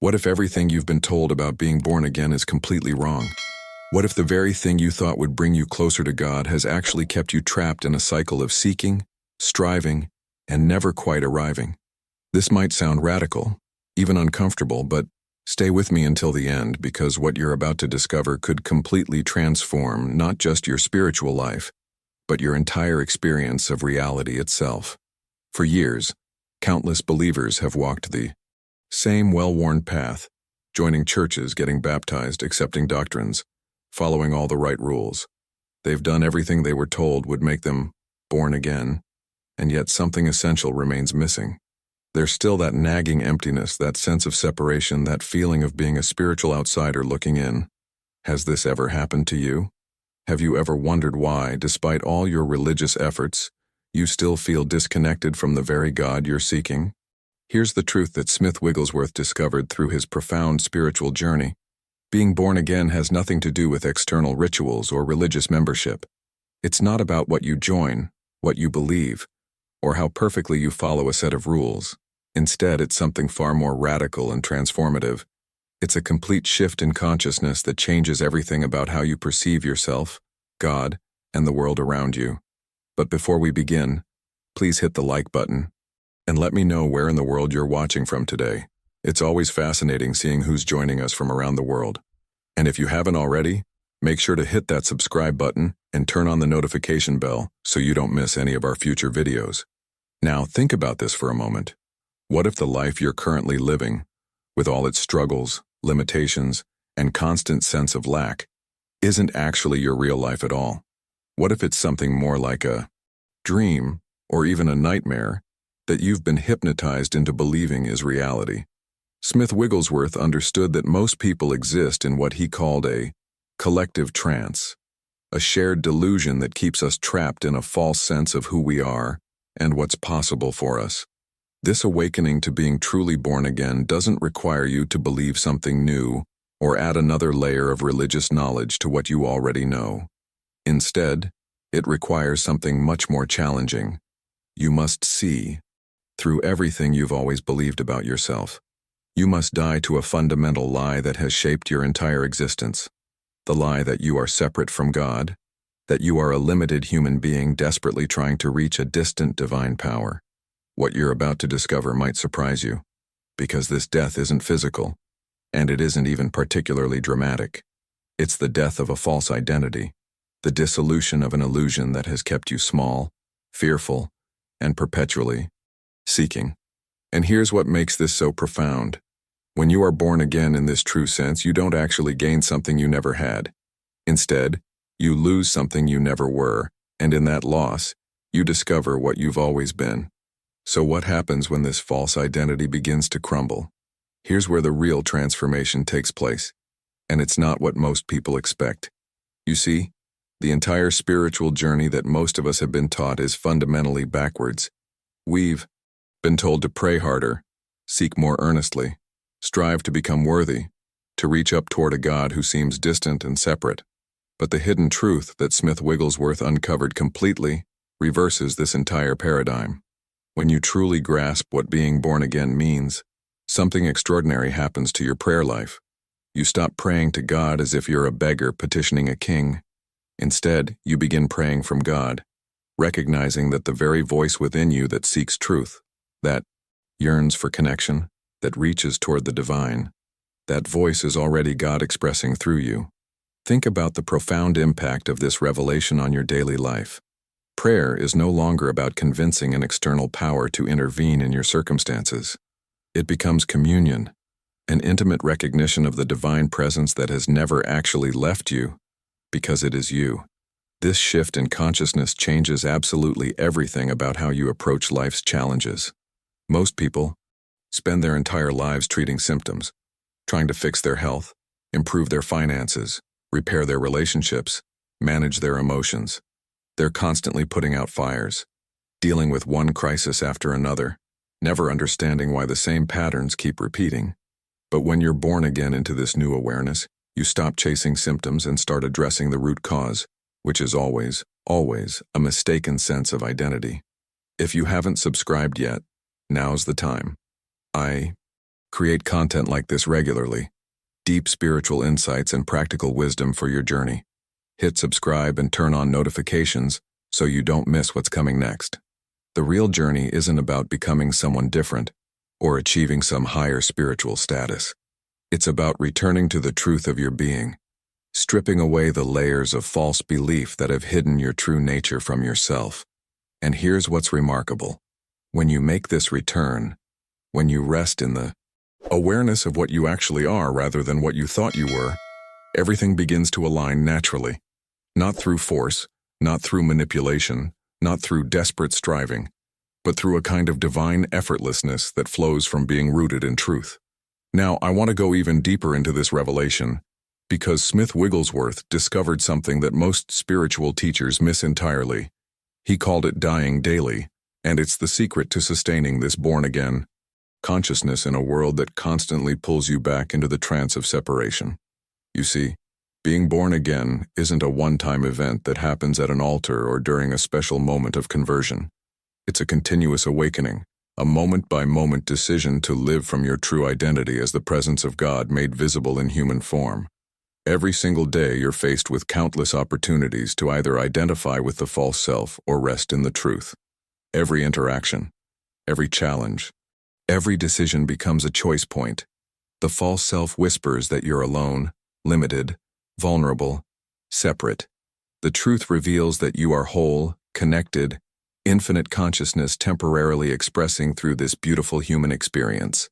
What if everything you've been told about being born again is completely wrong? What if the very thing you thought would bring you closer to God has actually kept you trapped in a cycle of seeking, striving, and never quite arriving? This might sound radical, even uncomfortable, but stay with me until the end, because what you're about to discover could completely transform not just your spiritual life, but your entire experience of reality itself. For years, countless believers have walked the same well-worn path, joining churches, getting baptized, accepting doctrines, following all the right rules. They've done everything they were told would make them born again, and yet something essential remains missing. There's still that nagging emptiness, that sense of separation, that feeling of being a spiritual outsider looking in. Has this ever happened to you? Have you ever wondered why, despite all your religious efforts, you still feel disconnected from the very God you're seeking? Here's the truth that Smith Wigglesworth discovered through his profound spiritual journey. Being born again has nothing to do with external rituals or religious membership. It's not about what you join, what you believe, or how perfectly you follow a set of rules. Instead, it's something far more radical and transformative. It's a complete shift in consciousness that changes everything about how you perceive yourself, God, and the world around you. But before we begin, please hit the like button and let me know where in the world you're watching from today. It's always fascinating seeing who's joining us from around the world. And if you haven't already, make sure to hit that subscribe button and turn on the notification bell so you don't miss any of our future videos. Now, think about this for a moment. What if the life you're currently living, with all its struggles, limitations, and constant sense of lack, isn't actually your real life at all? What if it's something more like a dream, or even a nightmare, that you've been hypnotized into believing is reality? Smith Wigglesworth understood that most people exist in what he called a collective trance, a shared delusion that keeps us trapped in a false sense of who we are and what's possible for us. This awakening to being truly born again doesn't require you to believe something new or add another layer of religious knowledge to what you already know. Instead, it requires something much more challenging. You must see through everything you've always believed about yourself. You must die to a fundamental lie that has shaped your entire existence. The lie that you are separate from God, that you are a limited human being desperately trying to reach a distant divine power. What you're about to discover might surprise you, because this death isn't physical, and it isn't even particularly dramatic. It's the death of a false identity, the dissolution of an illusion that has kept you small, fearful, and perpetually seeking. And here's what makes this so profound. When you are born again in this true sense, you don't actually gain something you never had. Instead, you lose something you never were, and in that loss, you discover what you've always been. So what happens when this false identity begins to crumble? Here's where the real transformation takes place, and it's not what most people expect. You see, the entire spiritual journey that most of us have been taught is fundamentally backwards. We've been told to pray harder, seek more earnestly, strive to become worthy, to reach up toward a God who seems distant and separate. But the hidden truth that Smith Wigglesworth uncovered completely reverses this entire paradigm. When you truly grasp what being born again means, something extraordinary happens to your prayer life. You stop praying to God as if you're a beggar petitioning a king. Instead, you begin praying from God, recognizing that the very voice within you that seeks truth, that yearns for connection, that reaches toward the divine, that voice is already God expressing through you. Think about the profound impact of this revelation on your daily life. Prayer is no longer about convincing an external power to intervene in your circumstances. It becomes communion, an intimate recognition of the divine presence that has never actually left you, because it is you. This shift in consciousness changes absolutely everything about how you approach life's challenges. Most people spend their entire lives treating symptoms, trying to fix their health, improve their finances, repair their relationships, manage their emotions. They're constantly putting out fires, dealing with one crisis after another, never understanding why the same patterns keep repeating. But when you're born again into this new awareness, you stop chasing symptoms and start addressing the root cause, which is always a mistaken sense of identity. If you haven't subscribed yet, now's the time. I Create content like this regularly. Deep spiritual insights and practical wisdom for your journey. Hit subscribe and turn on notifications so you don't miss what's coming next. The real journey isn't about becoming someone different or achieving some higher spiritual status. It's about returning to the truth of your being, stripping away the layers of false belief that have hidden your true nature from yourself. And here's what's remarkable. When you make this return, when you rest in the awareness of what you actually are rather than what you thought you were, everything begins to align naturally. Not through force, not through manipulation, not through desperate striving, but through a kind of divine effortlessness that flows from being rooted in truth. Now, I want to go even deeper into this revelation, because Smith Wigglesworth discovered something that most spiritual teachers miss entirely. He called it dying daily, and it's the secret to sustaining this born-again consciousness in a world that constantly pulls you back into the trance of separation. You see, being born again isn't a one-time event that happens at an altar or during a special moment of conversion. It's a continuous awakening, a moment-by-moment decision to live from your true identity as the presence of God made visible in human form. Every single day you're faced with countless opportunities to either identify with the false self or rest in the truth. Every interaction, every challenge, every decision becomes a choice point. The false self whispers that you're alone, limited, vulnerable, separate. The truth reveals that you are whole, connected, infinite consciousness temporarily expressing through this beautiful human experience.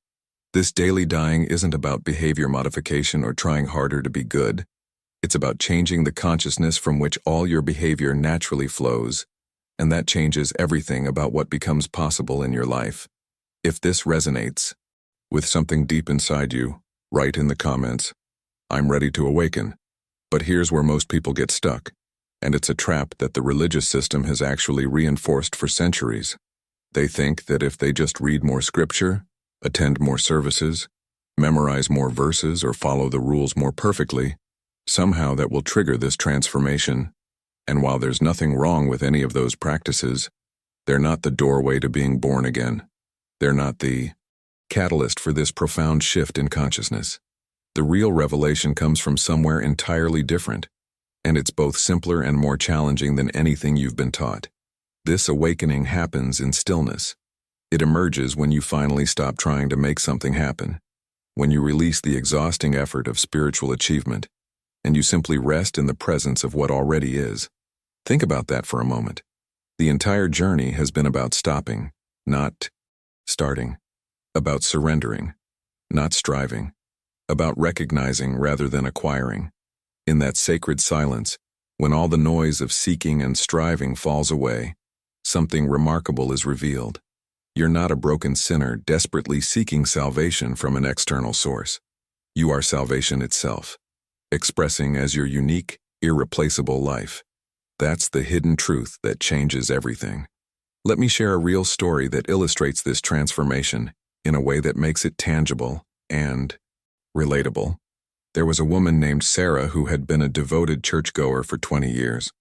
This daily dying isn't about behavior modification or trying harder to be good. It's about changing the consciousness from which all your behavior naturally flows, and that changes everything about what becomes possible in your life. If this resonates with something deep inside you, write in the comments, "I'm ready to awaken." But here's where most people get stuck, and it's a trap that the religious system has actually reinforced for centuries. They think that if they just read more scripture, attend more services, memorize more verses, or follow the rules more perfectly, somehow that will trigger this transformation. And while there's nothing wrong with any of those practices, they're not the doorway to being born again. They're not the catalyst for this profound shift in consciousness. The real revelation comes from somewhere entirely different, and it's both simpler and more challenging than anything you've been taught. This awakening happens in stillness. It emerges when you finally stop trying to make something happen, when you release the exhausting effort of spiritual achievement, and you simply rest in the presence of what already is. Think about that for a moment. The entire journey has been about stopping, not starting, about surrendering, not striving, about recognizing rather than acquiring. In that sacred silence, when all the noise of seeking and striving falls away, something remarkable is revealed. You're not a broken sinner desperately seeking salvation from an external source. You are salvation itself, expressing as your unique, irreplaceable life. That's the hidden truth that changes everything. Let me share a real story that illustrates this transformation in a way that makes it tangible and relatable. There was a woman named Sarah who had been a devoted churchgoer for 20 years.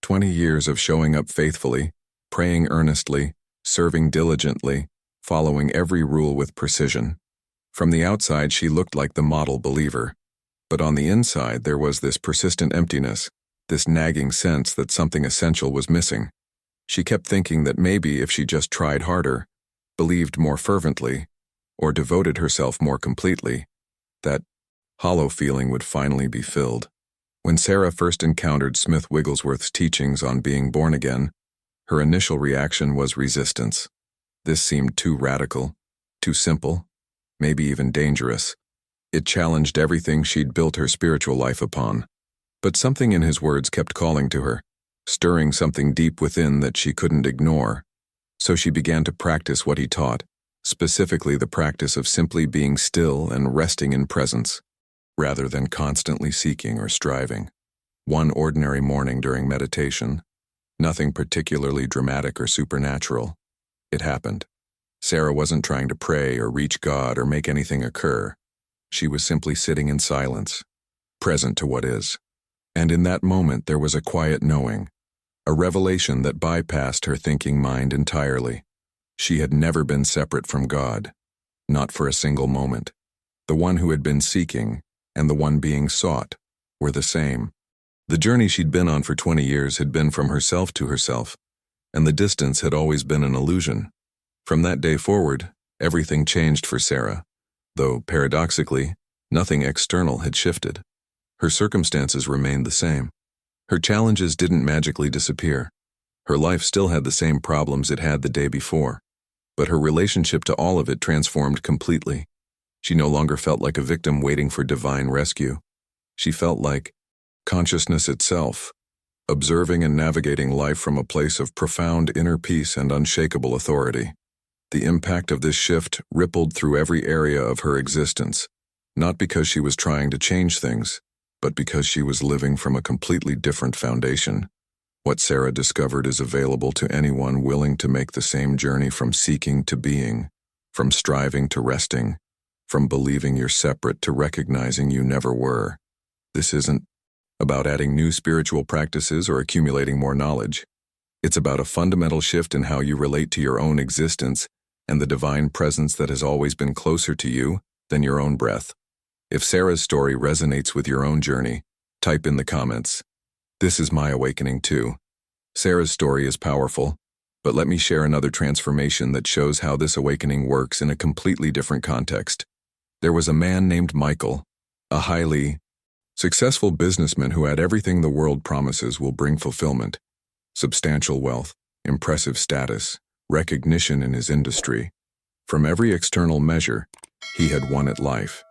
20 years of showing up faithfully, praying earnestly, serving diligently, following every rule with precision. From the outside, she looked like the model believer. But on the inside, there was this persistent emptiness, this nagging sense that something essential was missing. She kept thinking that maybe if she just tried harder, believed more fervently, or devoted herself more completely, that hollow feeling would finally be filled. When Sarah first encountered Smith Wigglesworth's teachings on being born again, her initial reaction was resistance. This seemed too radical, too simple, maybe even dangerous. It challenged everything she'd built her spiritual life upon. But something in his words kept calling to her, stirring something deep within that she couldn't ignore. So she began to practice what he taught, specifically the practice of simply being still and resting in presence, rather than constantly seeking or striving. One ordinary morning during meditation, nothing particularly dramatic or supernatural, it happened. Sarah wasn't trying to pray or reach God or make anything occur. She was simply sitting in silence, present to what is. And in that moment there was a quiet knowing, a revelation that bypassed her thinking mind entirely. She had never been separate from God. not for a single moment. The one who had been seeking and the one being sought were the same. The journey she'd been on for 20 years had been from herself to herself, and the distance had always been an illusion. From that day forward, everything changed for Sarah, though, paradoxically, nothing external had shifted. Her circumstances remained the same. Her challenges didn't magically disappear. Her life still had the same problems it had the day before, but her relationship to all of it transformed completely. She no longer felt like a victim waiting for divine rescue. She felt like consciousness itself, observing and navigating life from a place of profound inner peace and unshakable authority. The impact of this shift rippled through every area of her existence, not because she was trying to change things, but because she was living from a completely different foundation. What Sarah discovered is available to anyone willing to make the same journey from seeking to being, from striving to resting, from believing you're separate to recognizing you never were. This isn't about adding new spiritual practices or accumulating more knowledge. It's about a fundamental shift in how you relate to your own existence and the divine presence that has always been closer to you than your own breath. If Sarah's story resonates with your own journey, type in the comments, "This is my awakening too." Sarah's story is powerful, but let me share another transformation that shows how this awakening works in a completely different context. There was a man named Michael, a highly successful businessman who had everything the world promises will bring fulfillment: substantial wealth, impressive status, recognition in his industry. From every external measure, he had won at life.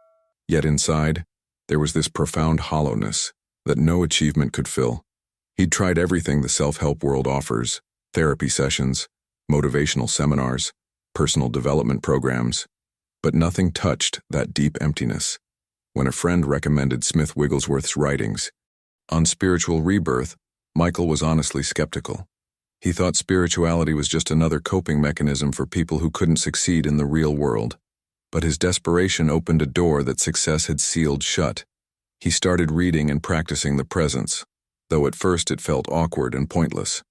Yet inside, there was this profound hollowness that no achievement could fill. He'd tried everything the self-help world offers: therapy sessions, motivational seminars, personal development programs, but nothing touched that deep emptiness. When a friend recommended Smith Wigglesworth's writings on spiritual rebirth, Michael was honestly skeptical. He thought spirituality was just another coping mechanism for people who couldn't succeed in the real world. But his desperation opened a door that success had sealed shut. He started reading and practicing the presence, though at first it felt awkward and pointless.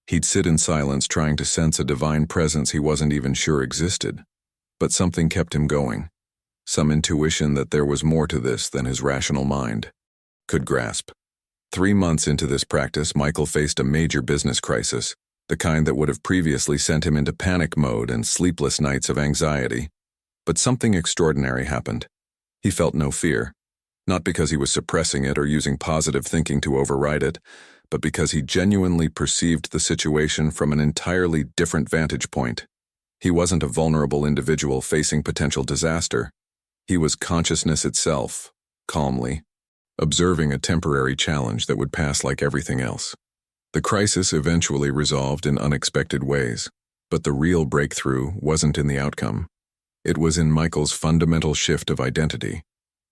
He'd sit in silence trying to sense a divine presence he wasn't even sure existed. But something kept him going. Some intuition that there was more to this than his rational mind could grasp. 3 months into this practice, Michael faced a major business crisis, the kind that would have previously sent him into panic mode and sleepless nights of anxiety. But something extraordinary happened. He felt no fear, not because he was suppressing it or using positive thinking to override it, but because he genuinely perceived the situation from an entirely different vantage point. He wasn't a vulnerable individual facing potential disaster. He was consciousness itself, calmly observing a temporary challenge that would pass like everything else. The crisis eventually resolved in unexpected ways, but the real breakthrough wasn't in the outcome. It was in Michael's fundamental shift of identity.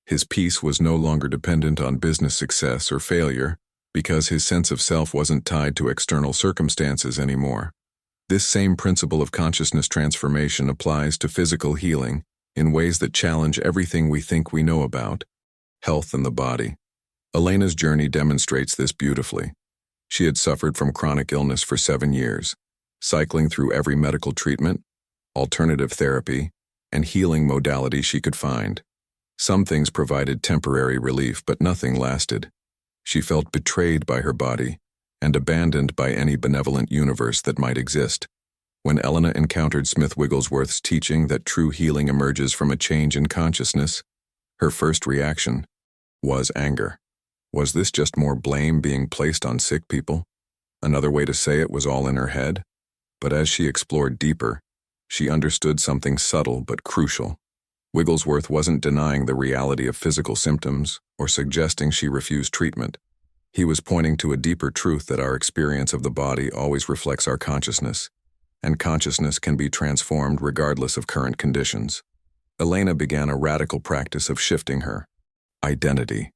His peace was no longer dependent on business success or failure, because his sense of self wasn't tied to external circumstances anymore. This same principle of consciousness transformation applies to physical healing in ways that challenge everything we think we know about health and the body. Elena's journey demonstrates this beautifully. She had suffered from chronic illness for 7 years, cycling through every medical treatment, alternative therapy, and healing modality she could find. Some things provided temporary relief, but nothing lasted. She felt betrayed by her body and abandoned by any benevolent universe that might exist. When Elena encountered Smith Wigglesworth's teaching that true healing emerges from a change in consciousness, her first reaction was anger. Was this just more blame being placed on sick people? Another way to say it was all in her head. But as she explored deeper, she understood something subtle but crucial. Wigglesworth wasn't denying the reality of physical symptoms or suggesting she refuse treatment. He was pointing to a deeper truth that our experience of the body always reflects our consciousness, and consciousness can be transformed regardless of current conditions. Elena began a radical practice of shifting her identity.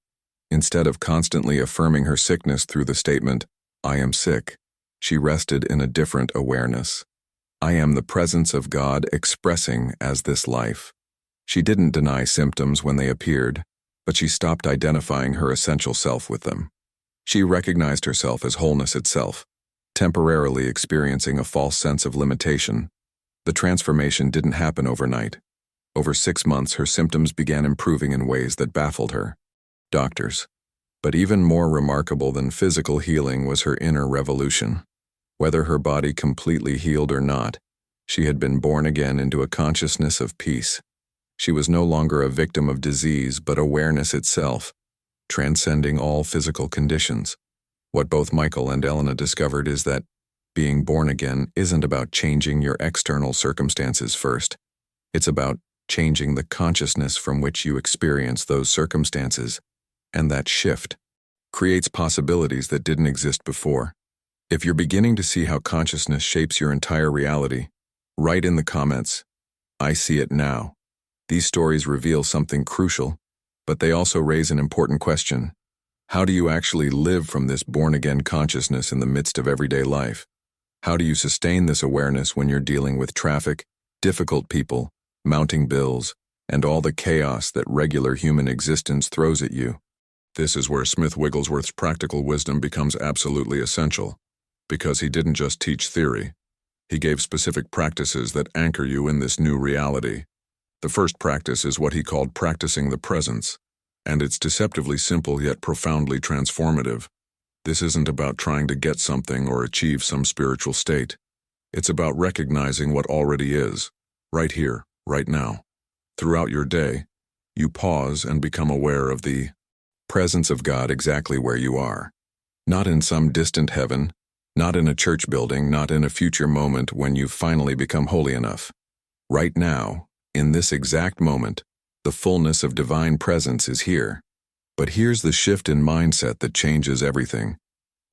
Instead of constantly affirming her sickness through the statement, "I am sick," she rested in a different awareness. I am the presence of God expressing as this life. She didn't deny symptoms when they appeared, but she stopped identifying her essential self with them. She recognized herself as wholeness itself, temporarily experiencing a false sense of limitation. The transformation didn't happen overnight. Over 6 months, her symptoms began improving in ways that baffled her. Doctors. But even more remarkable than physical healing was her inner revolution. Whether her body completely healed or not, she had been born again into a consciousness of peace. She was no longer a victim of disease, but awareness itself, transcending all physical conditions. What both Michael and Elena discovered is that being born again isn't about changing your external circumstances first. It's about changing the consciousness from which you experience those circumstances, and that shift creates possibilities that didn't exist before. If you're beginning to see how consciousness shapes your entire reality, write in the comments, "I see it now." These stories reveal something crucial, but they also raise an important question. How do you actually live from this born-again consciousness in the midst of everyday life? How do you sustain this awareness when you're dealing with traffic, difficult people, mounting bills, and all the chaos that regular human existence throws at you? This is where Smith Wigglesworth's practical wisdom becomes absolutely essential, because he didn't just teach theory. He gave specific practices that anchor you in this new reality. The first practice is what he called practicing the presence, and it's deceptively simple yet profoundly transformative. This isn't about trying to get something or achieve some spiritual state. It's about recognizing what already is, right here, right now. Throughout your day, you pause and become aware of the presence of God exactly where you are. Not in some distant heaven, not in a church building, not in a future moment when you finally become holy enough. Right now, in this exact moment, the fullness of divine presence is here. But here's the shift in mindset that changes everything.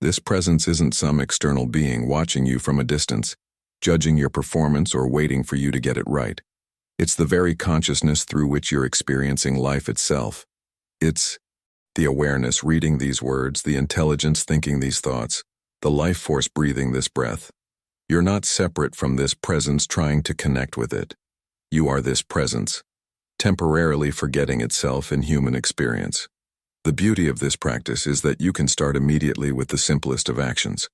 This presence isn't some external being watching you from a distance, judging your performance or waiting for you to get it right. It's the very consciousness through which you're experiencing life itself. It's the awareness reading these words, the intelligence thinking these thoughts, the life force breathing this breath. You're not separate from this presence trying to connect with it. You are this presence, temporarily forgetting itself in human experience. The beauty of this practice is that you can start immediately with the simplest of actions.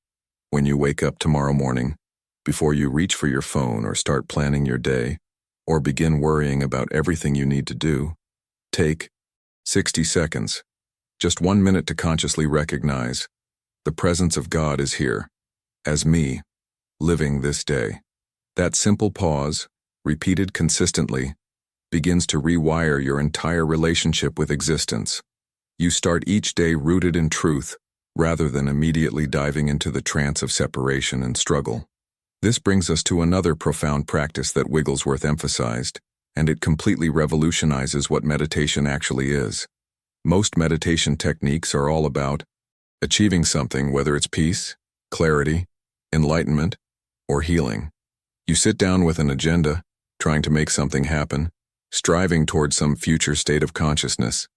When you wake up tomorrow morning, before you reach for your phone or start planning your day, or begin worrying about everything you need to do, take 60 seconds, just 1 minute to consciously recognize the presence of God is here, as me, living this day. That simple pause, repeated consistently, begins to rewire your entire relationship with existence. You start each day rooted in truth, rather than immediately diving into the trance of separation and struggle. This brings us to another profound practice that Wigglesworth emphasized, and it completely revolutionizes what meditation actually is. Most meditation techniques are all about achieving something, whether it's peace, clarity, enlightenment, or healing. You sit down with an agenda, trying to make something happen, striving towards some future state of consciousness.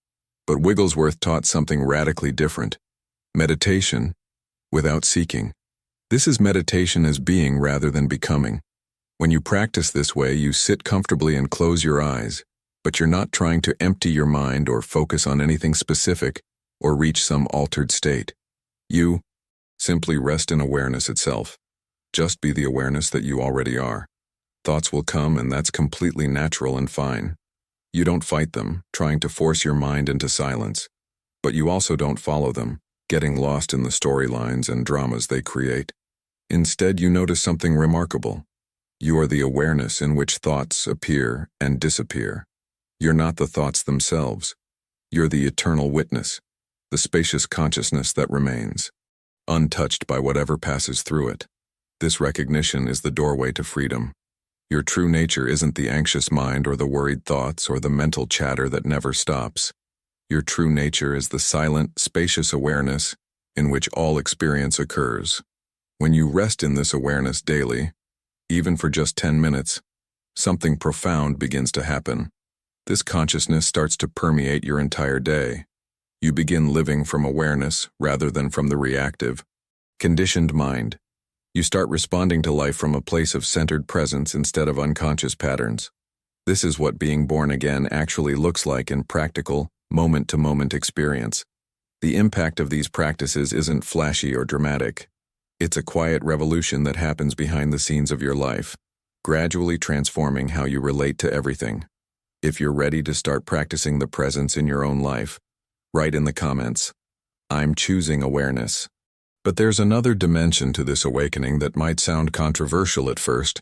But Wigglesworth taught something radically different. Meditation, without seeking. This is meditation as being rather than becoming. When you practice this way, you sit comfortably and close your eyes, but you're not trying to empty your mind or focus on anything specific or reach some altered state. You simply rest in awareness itself. Just be the awareness that you already are. Thoughts will come, and that's completely natural and fine. You don't fight them, trying to force your mind into silence. But you also don't follow them, getting lost in the storylines and dramas they create. Instead, you notice something remarkable. You are the awareness in which thoughts appear and disappear. You're not the thoughts themselves. You're the eternal witness, the spacious consciousness that remains, untouched by whatever passes through it. This recognition is the doorway to freedom. Your true nature isn't the anxious mind or the worried thoughts or the mental chatter that never stops. Your true nature is the silent, spacious awareness in which all experience occurs. When you rest in this awareness daily, even for just 10 minutes, something profound begins to happen. This consciousness starts to permeate your entire day. You begin living from awareness rather than from the reactive, conditioned mind. You start responding to life from a place of centered presence instead of unconscious patterns. This is what being born again actually looks like in practical, moment-to-moment experience. The impact of these practices isn't flashy or dramatic. It's a quiet revolution that happens behind the scenes of your life, gradually transforming how you relate to everything. If you're ready to start practicing the presence in your own life, write in the comments, "I'm choosing awareness." But there's another dimension to this awakening that might sound controversial at first,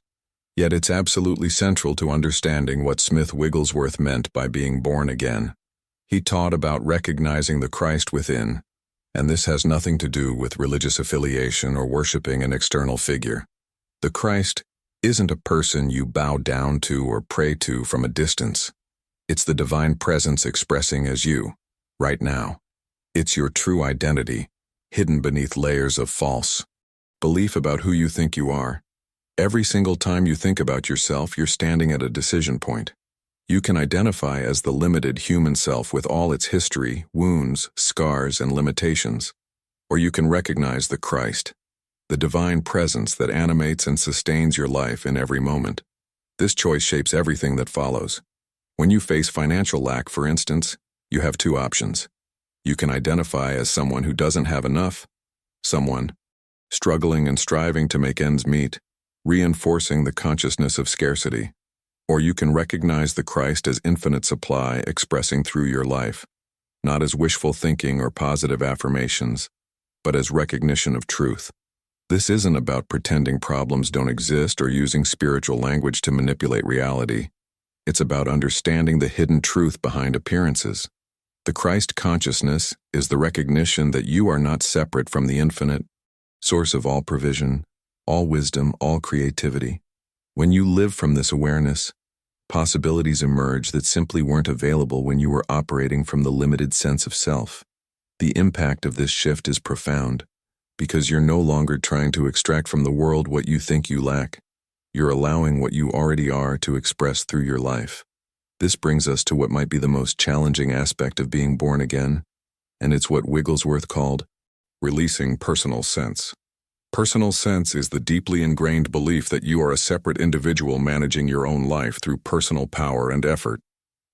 yet it's absolutely central to understanding what Smith Wigglesworth meant by being born again. He taught about recognizing the Christ within, and this has nothing to do with religious affiliation or worshiping an external figure. The Christ isn't a person you bow down to or pray to from a distance. It's the divine presence expressing as you, right now. It's your true identity, hidden beneath layers of false belief about who you think you are. Every single time you think about yourself, you're standing at a decision point. You can identify as the limited human self with all its history, wounds, scars, and limitations. Or you can recognize the Christ, the divine presence that animates and sustains your life in every moment. This choice shapes everything that follows. When you face financial lack, for instance, you have two options. You can identify as someone who doesn't have enough, someone struggling and striving to make ends meet, reinforcing the consciousness of scarcity. Or you can recognize the Christ as infinite supply expressing through your life, not as wishful thinking or positive affirmations, but as recognition of truth. This isn't about pretending problems don't exist or using spiritual language to manipulate reality. It's about understanding the hidden truth behind appearances. The Christ consciousness is the recognition that you are not separate from the infinite, source of all provision, all wisdom, all creativity. When you live from this awareness, possibilities emerge that simply weren't available when you were operating from the limited sense of self. The impact of this shift is profound, because you're no longer trying to extract from the world what you think you lack. You're allowing what you already are to express through your life. This brings us to what might be the most challenging aspect of being born again, and it's what Wigglesworth called releasing personal sense. Personal sense is the deeply ingrained belief that you are a separate individual managing your own life through personal power and effort.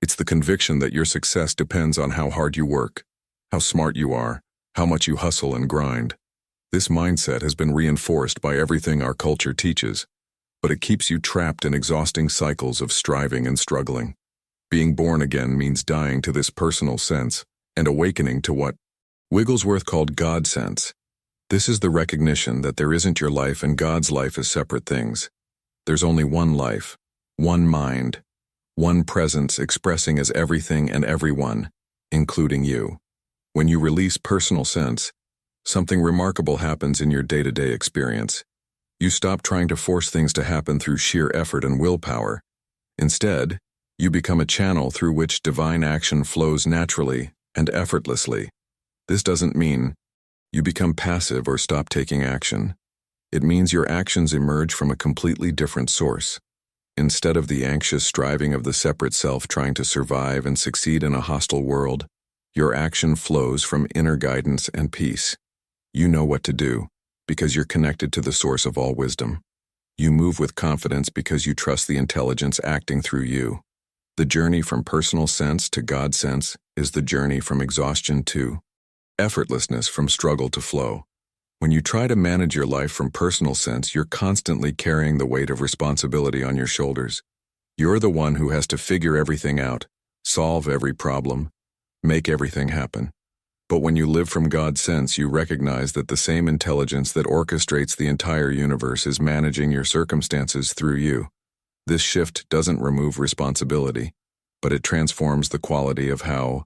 It's the conviction that your success depends on how hard you work, how smart you are, how much you hustle and grind. This mindset has been reinforced by everything our culture teaches, but it keeps you trapped in exhausting cycles of striving and struggling. Being born again means dying to this personal sense and awakening to what Wigglesworth called God sense. This is the recognition that there isn't your life and God's life as separate things. There's only one life, one mind, one presence expressing as everything and everyone, including you. When you release personal sense, something remarkable happens in your day-to-day experience. You stop trying to force things to happen through sheer effort and willpower. Instead, you become a channel through which divine action flows naturally and effortlessly. This doesn't mean you become passive or stop taking action. It means your actions emerge from a completely different source. Instead of the anxious striving of the separate self trying to survive and succeed in a hostile world, your action flows from inner guidance and peace. You know what to do because you're connected to the source of all wisdom. You move with confidence because you trust the intelligence acting through you. The journey from personal sense to God sense is the journey from exhaustion to effortlessness, from struggle to flow. When you try to manage your life from personal sense, you're constantly carrying the weight of responsibility on your shoulders. You're the one who has to figure everything out, solve every problem, make everything happen. But when you live from God's sense, you recognize that the same intelligence that orchestrates the entire universe is managing your circumstances through you. This shift doesn't remove responsibility, but it transforms the quality of how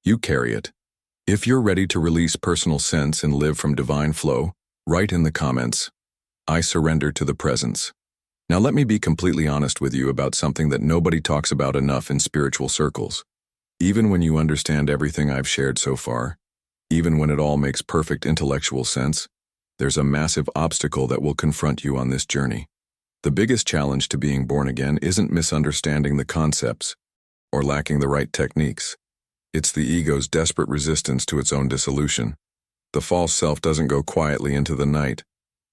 you carry it. If you're ready to release personal sense and live from divine flow, write in the comments, "I surrender to the presence." Now let me be completely honest with you about something that nobody talks about enough in spiritual circles. Even when you understand everything I've shared so far, even when it all makes perfect intellectual sense, there's a massive obstacle that will confront you on this journey. The biggest challenge to being born again isn't misunderstanding the concepts or lacking the right techniques. It's the ego's desperate resistance to its own dissolution. The false self doesn't go quietly into the night.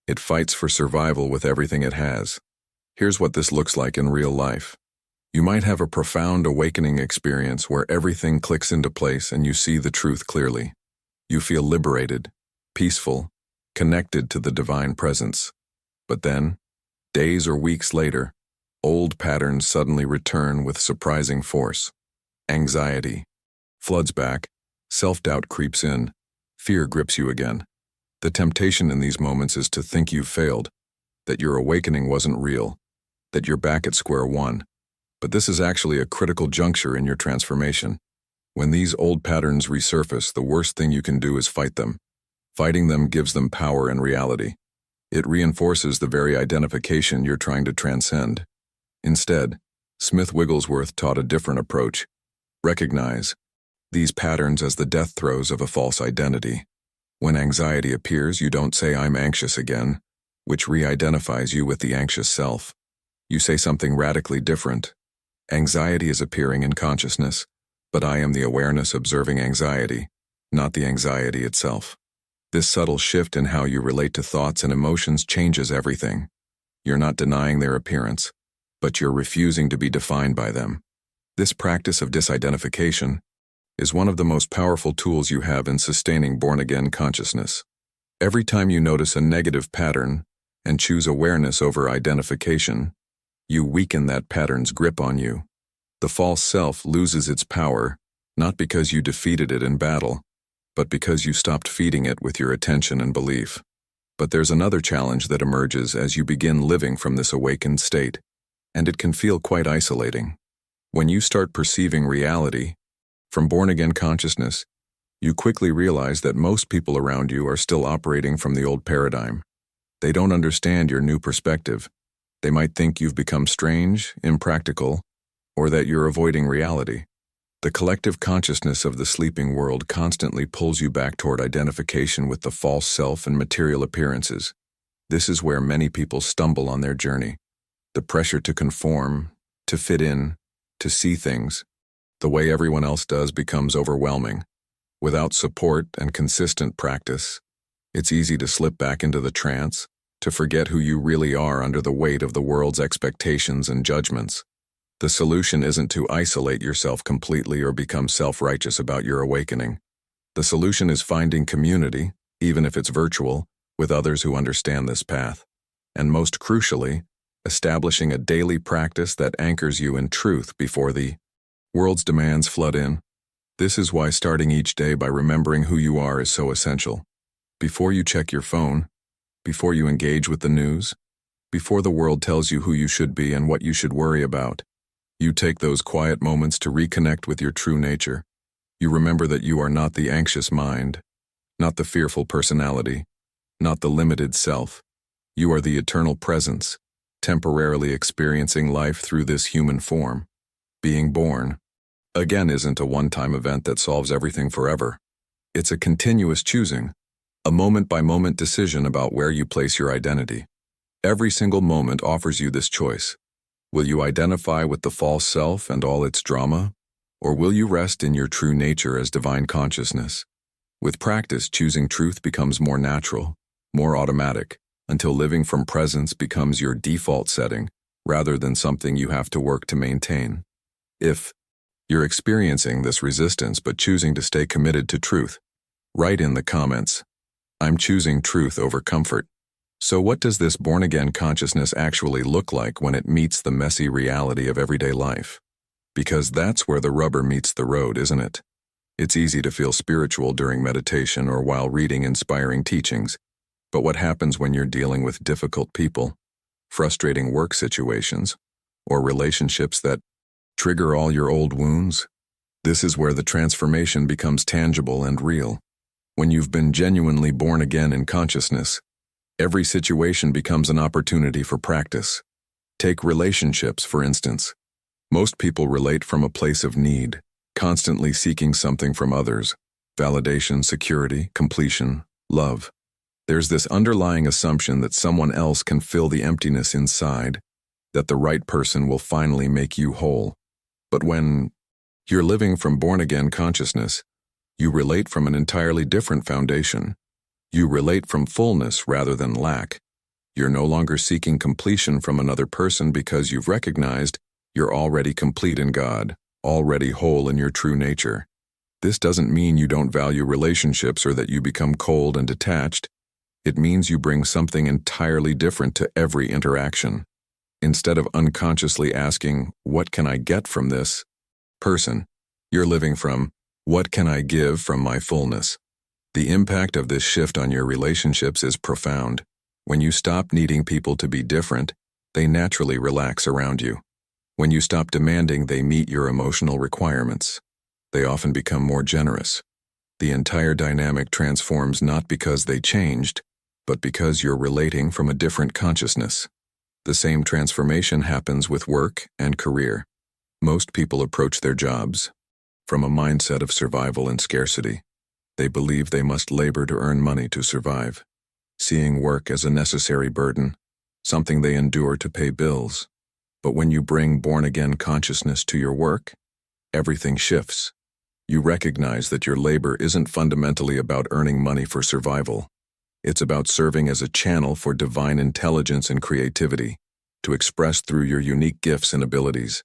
It fights for survival with everything it has. Here's what this looks like in real life. You might have a profound awakening experience where everything clicks into place and you see the truth clearly. You feel liberated, peaceful, connected to the divine presence. But then, days or weeks later, Old patterns suddenly return with surprising force. Anxiety floods back, self-doubt creeps in, fear grips you again. The temptation in these moments is to think you've failed, that your awakening wasn't real, that you're back at square one. But this is actually a critical juncture in your transformation. When these old patterns resurface, the worst thing you can do is fight them. Fighting them gives them power and reality. It reinforces the very identification you're trying to transcend. Instead, Smith Wigglesworth taught a different approach. Recognize these patterns as the death throes of a false identity. When anxiety appears, you don't say, "I'm anxious again," which re-identifies you with the anxious self. You say something radically different. Anxiety is appearing in consciousness, but I am the awareness observing anxiety, not the anxiety itself. This subtle shift in how you relate to thoughts and emotions changes everything. You're not denying their appearance, but you're refusing to be defined by them. This practice of disidentification is one of the most powerful tools you have in sustaining born-again consciousness. Every time you notice a negative pattern and choose awareness over identification, you weaken that pattern's grip on you. The false self loses its power, not because you defeated it in battle, but because you stopped feeding it with your attention and belief. But there's another challenge that emerges as you begin living from this awakened state, and it can feel quite isolating. When you start perceiving reality from born-again consciousness, you quickly realize that most people around you are still operating from the old paradigm. They don't understand your new perspective. They might think you've become strange, impractical, or that you're avoiding reality. The collective consciousness of the sleeping world constantly pulls you back toward identification with the false self and material appearances. This is where many people stumble on their journey. The pressure to conform, to fit in, to see things the way everyone else does becomes overwhelming. Without support and consistent practice, it's easy to slip back into the trance, to forget who you really are under the weight of the world's expectations and judgments. The solution isn't to isolate yourself completely or become self-righteous about your awakening. The solution is finding community, even if it's virtual, with others who understand this path. And most crucially, establishing a daily practice that anchors you in truth before the world's demands flood in. This is why starting each day by remembering who you are is so essential. Before you check your phone, before you engage with the news, before the world tells you who you should be and what you should worry about, you take those quiet moments to reconnect with your true nature. You remember that you are not the anxious mind, not the fearful personality, not the limited self. You are the eternal presence, temporarily experiencing life through this human form. Being born, again, isn't a one-time event that solves everything forever. It's a continuous choosing, a moment-by-moment decision about where you place your identity. Every single moment offers you this choice. Will you identify with the false self and all its drama, or will you rest in your true nature as divine consciousness? With practice, choosing truth becomes more natural, more automatic, until living from presence becomes your default setting, rather than something you have to work to maintain. If you're experiencing this resistance but choosing to stay committed to truth, write in the comments, "I'm choosing truth over comfort." So what does this born-again consciousness actually look like when it meets the messy reality of everyday life? Because that's where the rubber meets the road, isn't it? It's easy to feel spiritual during meditation or while reading inspiring teachings, but what happens when you're dealing with difficult people, frustrating work situations, or relationships that trigger all your old wounds? This is where the transformation becomes tangible and real. When you've been genuinely born again in consciousness, every situation becomes an opportunity for practice. Take relationships, for instance. Most people relate from a place of need, constantly seeking something from others: validation, security, completion, love. There's this underlying assumption that someone else can fill the emptiness inside, that the right person will finally make you whole. But when you're living from born-again consciousness, you relate from an entirely different foundation. You relate from fullness rather than lack. You're no longer seeking completion from another person because you've recognized you're already complete in God, already whole in your true nature. This doesn't mean you don't value relationships or that you become cold and detached. It means you bring something entirely different to every interaction. Instead of unconsciously asking, "What can I get from this person?" you're living from, "What can I give from my fullness?" The impact of this shift on your relationships is profound. When you stop needing people to be different, they naturally relax around you. When you stop demanding they meet your emotional requirements, they often become more generous. The entire dynamic transforms not because they changed, but because you're relating from a different consciousness. The same transformation happens with work and career. Most people approach their jobs from a mindset of survival and scarcity. They believe they must labor to earn money to survive, seeing work as a necessary burden, something they endure to pay bills. But when you bring born-again consciousness to your work, everything shifts. You recognize that your labor isn't fundamentally about earning money for survival. It's about serving as a channel for divine intelligence and creativity, to express through your unique gifts and abilities.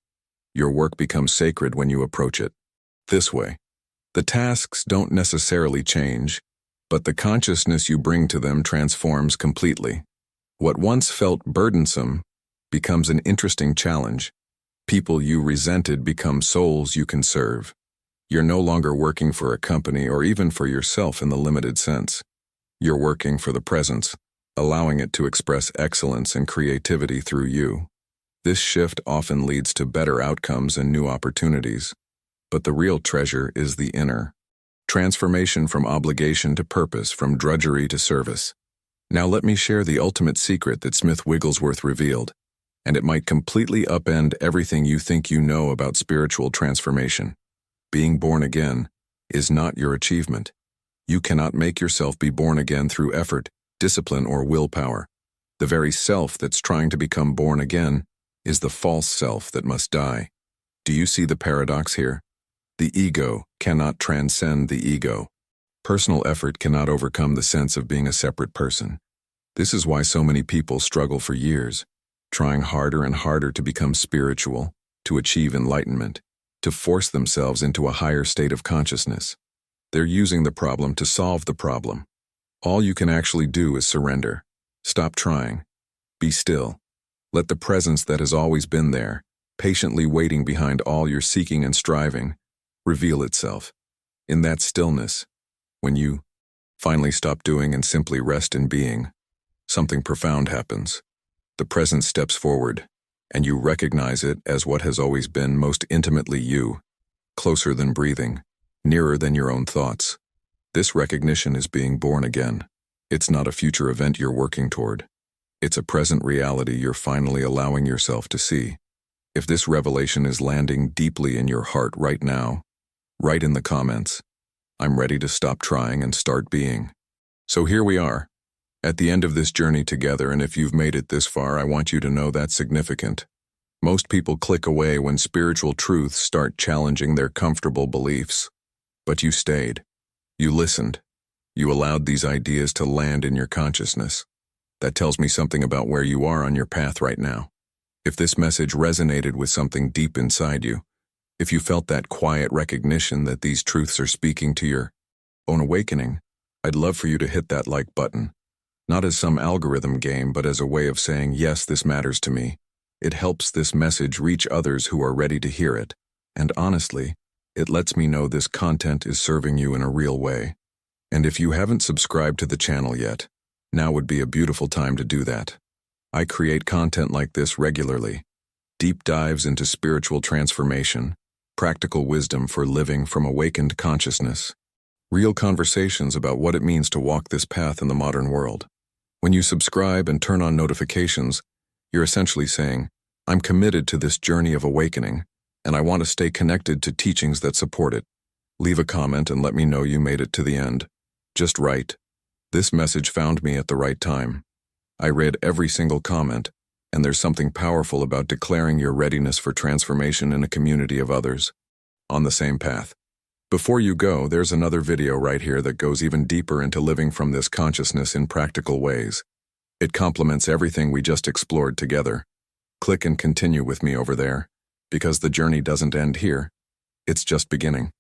Your work becomes sacred when you approach it this way. The tasks don't necessarily change, but the consciousness you bring to them transforms completely. What once felt burdensome becomes an interesting challenge. People you resented become souls you can serve. You're no longer working for a company or even for yourself in the limited sense. You're working for the presence, allowing it to express excellence and creativity through you. This shift often leads to better outcomes and new opportunities. But the real treasure is the inner transformation, from obligation to purpose, from drudgery to service. Now let me share the ultimate secret that Smith Wigglesworth revealed, and it might completely upend everything you think you know about spiritual transformation. Being born again is not your achievement. You cannot make yourself be born again through effort, discipline, or willpower. The very self that's trying to become born again is the false self that must die. Do you see the paradox here? The ego cannot transcend the ego. Personal effort cannot overcome the sense of being a separate person. This is why so many people struggle for years, trying harder and harder to become spiritual, to achieve enlightenment, to force themselves into a higher state of consciousness. They're using the problem to solve the problem. All you can actually do is surrender. Stop trying. Be still. Let the presence that has always been there, patiently waiting behind all your seeking and striving, reveal itself. In that stillness, when you finally stop doing and simply rest in being, something profound happens. The presence steps forward, and you recognize it as what has always been most intimately you, closer than breathing, nearer than your own thoughts. This recognition is being born again. It's not a future event you're working toward. It's a present reality you're finally allowing yourself to see. If this revelation is landing deeply in your heart right now, write in the comments, "I'm ready to stop trying and start being." So here we are, at the end of this journey together, and if you've made it this far, I want you to know that's significant. Most people click away when spiritual truths start challenging their comfortable beliefs. But you stayed. You listened. You allowed these ideas to land in your consciousness. That tells me something about where you are on your path right now. If this message resonated with something deep inside you, if you felt that quiet recognition that these truths are speaking to your own awakening, I'd love for you to hit that like button. Not as some algorithm game, but as a way of saying, yes, this matters to me. It helps this message reach others who are ready to hear it. And honestly, it lets me know this content is serving you in a real way. And if you haven't subscribed to the channel yet, now would be a beautiful time to do that. I create content like this regularly. Deep dives into spiritual transformation, practical wisdom for living from awakened consciousness, real conversations about what it means to walk this path in the modern world. When you subscribe and turn on notifications, you're essentially saying, I'm committed to this journey of awakening, and I want to stay connected to teachings that support it. Leave a comment and let me know you made it to the end. Just write, "This message found me at the right time." I read every single comment, and there's something powerful about declaring your readiness for transformation in a community of others on the same path. Before you go, there's another video right here that goes even deeper into living from this consciousness in practical ways. It complements everything we just explored together. Click and continue with me over there, because the journey doesn't end here. It's just beginning.